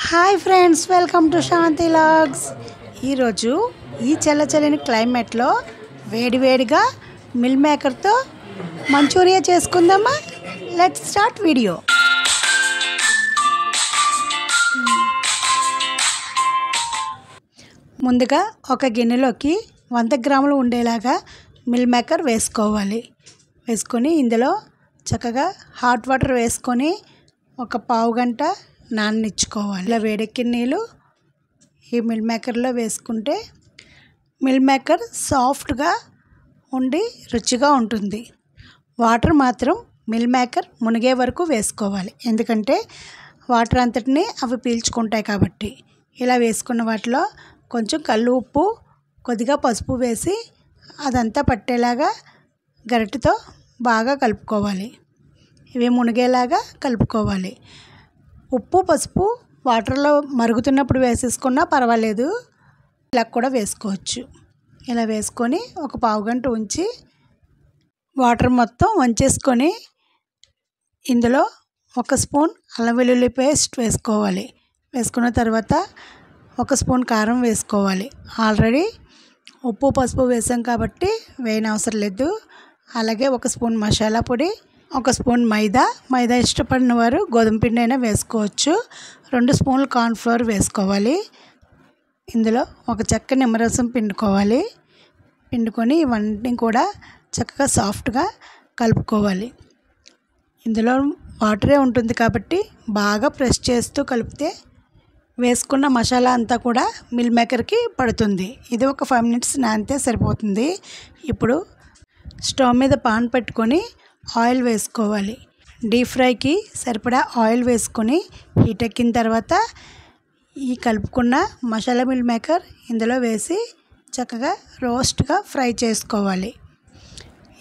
Hi friends, welcome to Shanti logs. ఈరోజు ఈ చల్లచల్లని క్లైమేట్లో వేడివేడిగా మిల్ మేకర్తో మంచూరియా చేసుకుందామా? Let's start video. ముందుగా ఒక గిన్నెలోకి 100 గ్రాములు ఉండేలాగా మిల్ మేకర్ వేసుకోవాలి. వేసుకొని ఇందులో చక్కగా హాట్ వాటర్ వేసుకొని ఒక పావు గంట నాననిచ్చుకోవాలి. ఇలా వేడెక్కిన నీళ్ళు ఈ మిల్ మేకర్లో వేసుకుంటే మిల్ మేకర్ సాఫ్ట్గా ఉండి రుచిగా ఉంటుంది. వాటర్ మాత్రం మిల్ మేకర్ మునిగే వరకు వేసుకోవాలి, ఎందుకంటే వాటర్ అంతటిని అవి పీల్చుకుంటాయి కాబట్టి. ఇలా వేసుకున్న వాటిలో కొంచెం కల్లు ఉప్పు, కొద్దిగా పసుపు వేసి అదంతా పట్టేలాగా గరిటెతో బాగా కలుపుకోవాలి. ఇవి మునిగేలాగా కలుపుకోవాలి. ఉప్పు పసుపు వాటర్లో మరుగుతున్నప్పుడు వేసేసుకున్నా పర్వాలేదు, ఇలా కూడా వేసుకోవచ్చు. ఇలా వేసుకొని ఒక పావు గంట ఉంచి వాటర్ మొత్తం వంచేసుకొని ఇందులో 1 స్పూన్ అల్లం వెల్లుల్లి పేస్ట్ వేసుకోవాలి. వేసుకున్న తర్వాత 1 స్పూన్ కారం వేసుకోవాలి. ఆల్రెడీ ఉప్పు పసుపు వేసాం కాబట్టి వేయనవసరం లేదు. అలాగే 1 స్పూన్ మసాలా పొడి, 1 స్పూన్ మైదా ఇష్టపడిన వారు గోధుమ పిండి అయినా వేసుకోవచ్చు. 2 స్పూన్లు కార్న్ఫ్లోర్ వేసుకోవాలి. ఇందులో ఒక చెక్క నిమ్మరసం పిండుకోవాలి. పిండుకొని ఇవన్నీ కూడా చక్కగా సాఫ్ట్గా కలుపుకోవాలి. ఇందులో వాటరే ఉంటుంది కాబట్టి బాగా ప్రెస్ చేస్తూ కలిపితే వేసుకున్న మసాలా అంతా కూడా మిల్ మేకర్కి పడుతుంది. ఇది ఒక 5 మినిట్స్ నానితే సరిపోతుంది. ఇప్పుడు స్టవ్ మీద పాన్ పెట్టుకొని ఆయిల్ వేసుకోవాలి. డీప్ ఫ్రైకి సరిపడా ఆయిల్ వేసుకొని హీట్ ఎక్కిన తర్వాత ఈ కలుపుకున్న మసాలా మిల్ మేకర్ ఇందులో వేసి చక్కగా రోస్ట్గా ఫ్రై చేసుకోవాలి.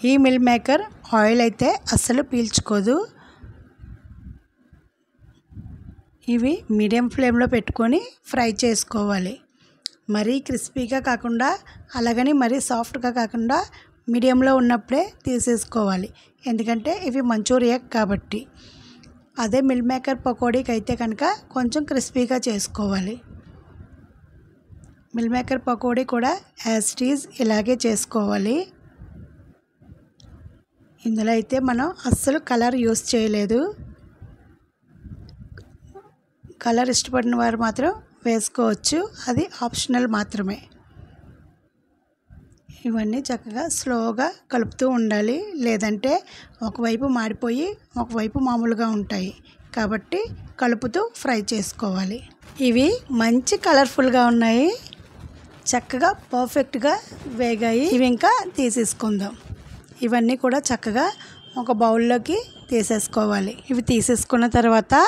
ఈ మిల్ మేకర్ ఆయిల్ అయితే అస్సలు పీల్చుకోదు. ఇవి మీడియం ఫ్లేమ్లో పెట్టుకొని ఫ్రై చేసుకోవాలి. మరీ క్రిస్పీగా కాకుండా అలాగని మరీ సాఫ్ట్గా కాకుండా మీడియంలో ఉన్నప్పుడే తీసేసుకోవాలి, ఎందుకంటే ఇవి మంచూరియా కాబట్టి. అదే మిల్ మేకర్ పకోడీకి అయితే కనుక కొంచెం క్రిస్పీగా చేసుకోవాలి. మిల్ మేకర్ పకోడీ కూడా యాజ్ ఇట్ ఈజ్ ఇలాగే చేసుకోవాలి. ఇందులో అయితే మనం అస్సలు కలర్ యూస్ చేయలేదు. కలర్ ఇష్టపడిన వారు మాత్రం వేసుకోవచ్చు, అది ఆప్షనల్ మాత్రమే. ఇవన్నీ చక్కగా స్లోగా కలుపుతూ ఉండాలి, లేదంటే ఒకవైపు మాడిపోయి ఒకవైపు మామూలుగా ఉంటాయి కాబట్టి కలుపుతూ ఫ్రై చేసుకోవాలి. ఇవి మంచి కలర్ఫుల్గా ఉన్నాయి, చక్కగా పర్ఫెక్ట్గా వేగాయి. ఇవి ఇంకా తీసేసుకుందాం. ఇవన్నీ కూడా చక్కగా ఒక బౌల్లోకి తీసేసుకోవాలి. ఇవి తీసేసుకున్న తర్వాత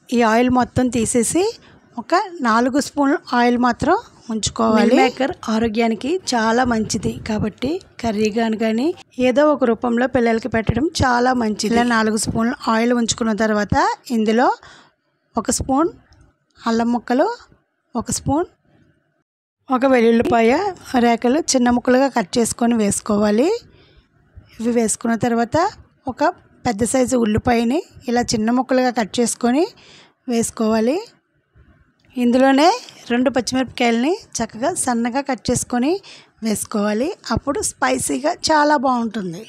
ఈ ఆయిల్ మొత్తం తీసేసి ఒక 4 స్పూన్ల ఆయిల్ మాత్రం ఉంచుకోవాలి. మిల్ మేకర్ ఆరోగ్యానికి చాలా మంచిది కాబట్టి కర్రీ కానీ ఏదో ఒక రూపంలో పిల్లలకి పెట్టడం చాలా మంచిది. ఇలా 4 స్పూన్ల ఆయిల్ ఉంచుకున్న తర్వాత ఇందులో 1 స్పూన్ అల్లం ముక్కలు, 1 స్పూన్ ఒక వెల్లుల్లిపాయ రేకలు చిన్న ముక్కలుగా కట్ చేసుకొని వేసుకోవాలి. ఇవి వేసుకున్న తర్వాత ఒక పెద్ద సైజు ఉల్లిపాయని ఇలా చిన్న ముక్కలుగా కట్ చేసుకొని వేసుకోవాలి. ఇందులోనే 2 పచ్చిమిరపకాయలని చక్కగా సన్నగా కట్ చేసుకొని వేసుకోవాలి. అప్పుడు స్పైసీగా చాలా బాగుంటుంది.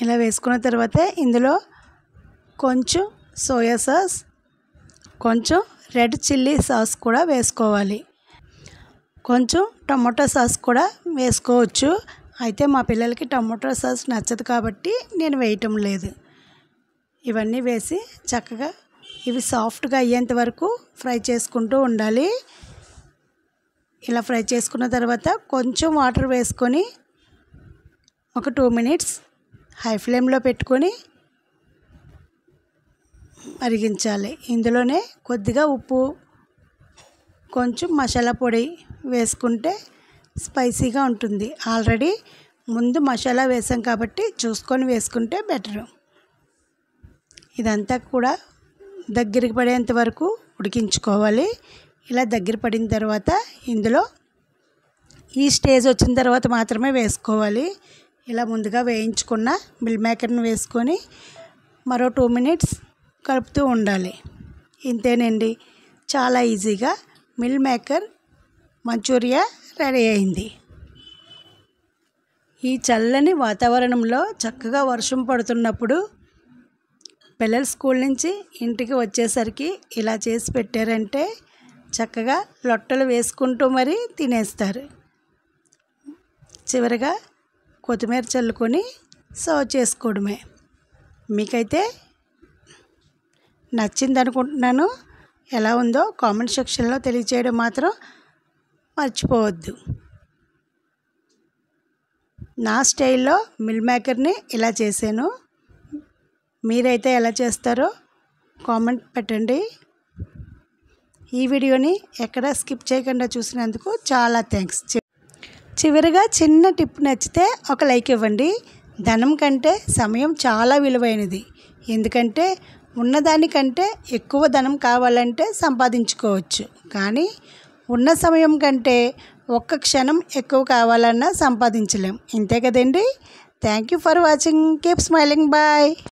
ఇలా వేసుకున్న తర్వాత ఇందులో కొంచెం సోయా సాస్, కొంచెం రెడ్ చిల్లీ సాస్ కూడా వేసుకోవాలి. కొంచెం టమాటో సాస్ కూడా వేసుకోవచ్చు. అయితే మా పిల్లలకి టమాటో సాస్ నచ్చదు కాబట్టి నేను వేయటం లేదు. ఇవన్నీ వేసి చక్కగా ఇవి సాఫ్ట్గా అయ్యేంత వరకు ఫ్రై చేసుకుంటూ ఉండాలి. ఇలా ఫ్రై చేసుకున్న తర్వాత కొంచెం వాటర్ వేసుకొని ఒక 2 మినిట్స్ హై ఫ్లేమ్లో పెట్టుకొని మరిగించాలి. ఇందులోనే కొద్దిగా ఉప్పు, కొంచెం మసాలా పొడి వేసుకుంటే స్పైసీగా ఉంటుంది. ఆల్రెడీ ముందు మసాలా వేసాం కాబట్టి చూసుకొని వేసుకుంటే బెటరు. ఇదంతా కూడా దగ్గరికి పడేంత వరకు ఉడికించుకోవాలి. ఇలా దగ్గర పడిన తర్వాత ఇందులో ఈ స్టేజ్ వచ్చిన తర్వాత మాత్రమే వేసుకోవాలి. ఇలా ముందుగా వేయించుకున్న మిల్ మేకర్ని వేసుకొని మరో 2 మినిట్స్ కలుపుతూ ఉండాలి. ఇంతేనండి, చాలా ఈజీగా మిల్ మేకర్ మంచూరియా రెడీ అయింది. ఈ చల్లని వాతావరణంలో చక్కగా వర్షం పడుతున్నప్పుడు పిల్లలు స్కూల్ నుంచి ఇంటికి వచ్చేసరికి ఇలా చేసి పెట్టారంటే చక్కగా లొట్టలు వేసుకుంటూ మరీ తినేస్తారు. చివరిగా కొత్తిమీర చల్లుకొని సర్వ్ చేసుకోవడమే. మీకైతే నచ్చింది అనుకుంటున్నాను. ఎలా ఉందో కామెంట్ సెక్షన్లో తెలియచేయడం మాత్రం మర్చిపోవద్దు. నా స్టైల్లో మిల్ మేకర్ని ఇలా చేశాను. మీరైతే ఎలా చేస్తారో కామెంట్ పెట్టండి. ఈ వీడియోని ఎక్కడా స్కిప్ చేయకుండా చూసినందుకు చాలా థ్యాంక్స్. చివరిగా చిన్న టిప్ నచ్చితే ఒక లైక్ ఇవ్వండి. ధనం కంటే సమయం చాలా విలువైనది. ఎందుకంటే ఉన్నదానికంటే ఎక్కువ ధనం కావాలంటే సంపాదించుకోవచ్చు, కానీ ఉన్న సమయం కంటే ఒక్క క్షణం ఎక్కువ కావాలన్నా సంపాదించలేం. ఇంతే కదండి. Thank you for watching. Keep smiling. Bye.